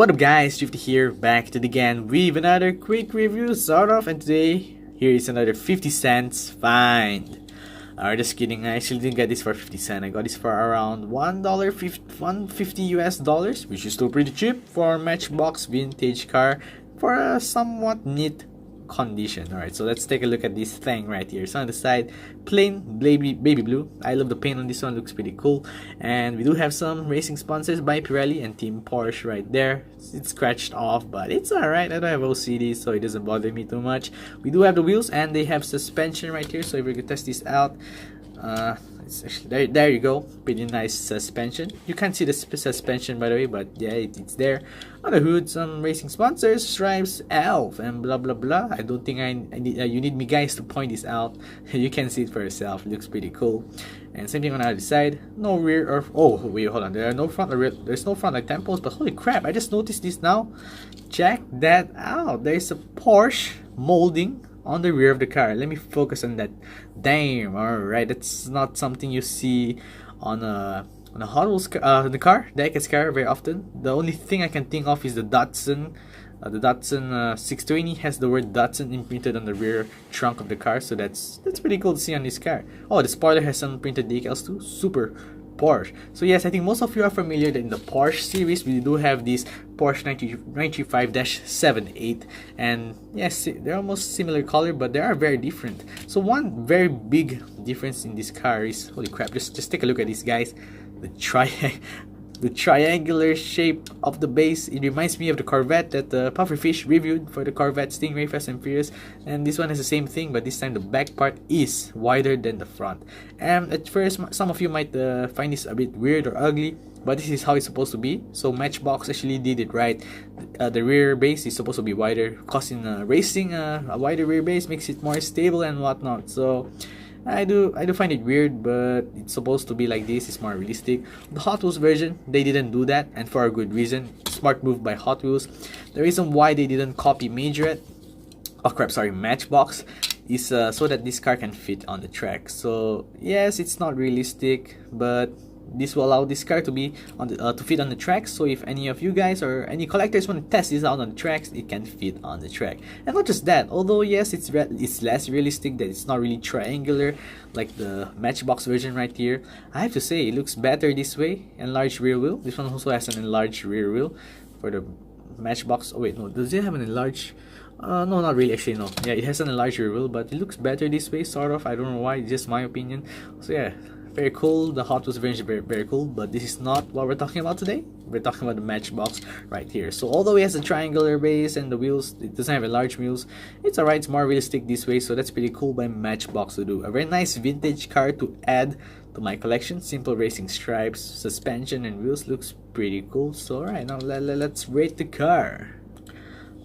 What up guys, Drifty here, back to it again with another quick review sort of, and today here is another 50 cents find. Just kidding, I actually didn't get this for 50 cents. I got this for around $1.50 US dollars, which is still pretty cheap for a Matchbox vintage car for a somewhat neat condition. Alright, so let's take a look at this thing right here. So on the side, plain baby blue. I love the paint on this one, looks pretty cool. And we do have some racing sponsors by Pirelli and Team Porsche right there. It's scratched off, but it's alright. I don't have OCD, so it doesn't bother me too much. We do have the wheels and they have suspension right here, so if we could test this out, it's actually there you go, pretty nice suspension. You can't see the suspension by the way, but yeah, it's there. On the hood, some racing sponsors, stripes, elf, and blah blah blah. I don't think I need you need me guys to point this out. You can see it for yourself. It looks pretty cool. And same thing on the other side, no rear or oh wait, hold on, there are no front or rear, there's no front like tempos, but holy crap, I just noticed this now. Check that out, there's a Porsche molding on the rear of the car. Let me focus on that. Damn, alright, that's not something you see on a Hot Wheels the diecast car very often. The only thing I can think of is the Datsun. The Datsun 620 has the word Datsun imprinted on the rear trunk of the car, so that's pretty cool to see on this car. Oh, the spoiler has some printed decals too. Super Porsche. So yes, I think most of you are familiar that in the Porsche series we do have this Porsche 995-78, and yes, they're almost similar color, but they are very different. So one very big difference in this car is, holy crap, just take a look at this guys, the triangular shape of the base. It reminds me of the Corvette that Pufferfish reviewed for the Corvette Stingray Fast and Furious, and this one has the same thing, but this time the back part is wider than the front. And at first some of you might find this a bit weird or ugly, but this is how it's supposed to be. So Matchbox actually did it right. The rear base is supposed to be wider, because in racing a wider rear base makes it more stable and whatnot. So I do find it weird, but it's supposed to be like this. It's more realistic. The Hot Wheels version, they didn't do that, and for a good reason. Smart move by Hot Wheels. The reason why they didn't copy Matchbox is so that this car can fit on the track. So yes, it's not realistic, but this will allow this car to be on the to fit on the track. So if any of you guys or any collectors want to test this out on the tracks, it can fit on the track. And not just that, although yes, it's less realistic, that it's not really triangular like the Matchbox version right here, I have to say it looks better this way. Enlarged rear wheel. This one also has an enlarged rear wheel for the Matchbox. Oh wait, no, does it have an enlarged? No, not really, actually, no. Yeah, it has an enlarged rear wheel, but it looks better this way, sort of. I don't know why, it's just my opinion. So yeah, very cool. The Hot Wheels version is very cool, but this is not what we're talking about today. We're talking about the Matchbox right here. So although it has a triangular base and the wheels, it doesn't have a large wheels, it's alright, it's more realistic this way, so that's pretty cool by Matchbox to do. A very nice vintage car to add to my collection. Simple racing stripes, suspension, and wheels looks pretty cool. So alright, now let's rate the car.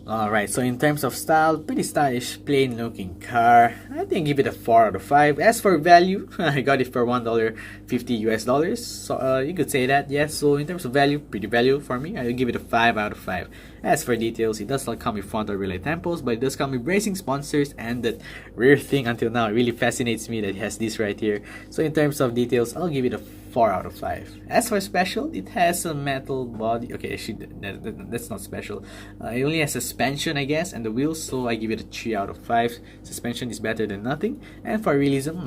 Alright, so in terms of style, pretty stylish, plain looking car. I think give it a 4 out of 5. As for value, I got it for $1.50 US dollars. So you could say that, yes. So in terms of value, pretty value for me. I'll give it a 5 out of 5. As for details, it does not come with front or relay tempos, but it does come with racing sponsors, and that rear thing until now really fascinates me that it has this right here. So in terms of details, I'll give it a 4 out of 5. As for special, it has a metal body. Okay, actually, that's not special. It only has suspension, I guess, and the wheels, so I give it a 3 out of 5. Suspension is better than nothing. And for realism,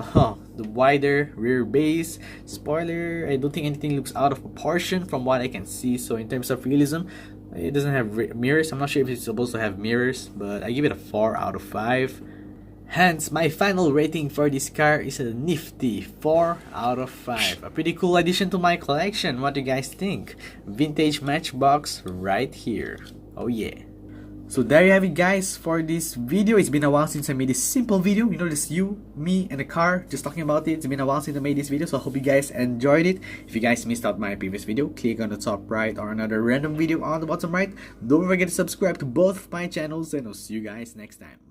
the wider rear base, spoiler, I don't think anything looks out of proportion from what I can see. So in terms of realism, it doesn't have mirrors. I'm not sure if it's supposed to have mirrors, but I give it a 4 out of 5. Hence, my final rating for this car is a nifty 4 out of 5. A pretty cool addition to my collection. What do you guys think? Vintage Matchbox right here. Oh yeah. So there you have it guys for this video. It's been a while since I made this simple video. You know, just you, me, and a car just talking about it. It's been a while since I made this video, so I hope you guys enjoyed it. If you guys missed out my previous video, click on the top right or another random video on the bottom right. Don't forget to subscribe to both of my channels, and I'll see you guys next time.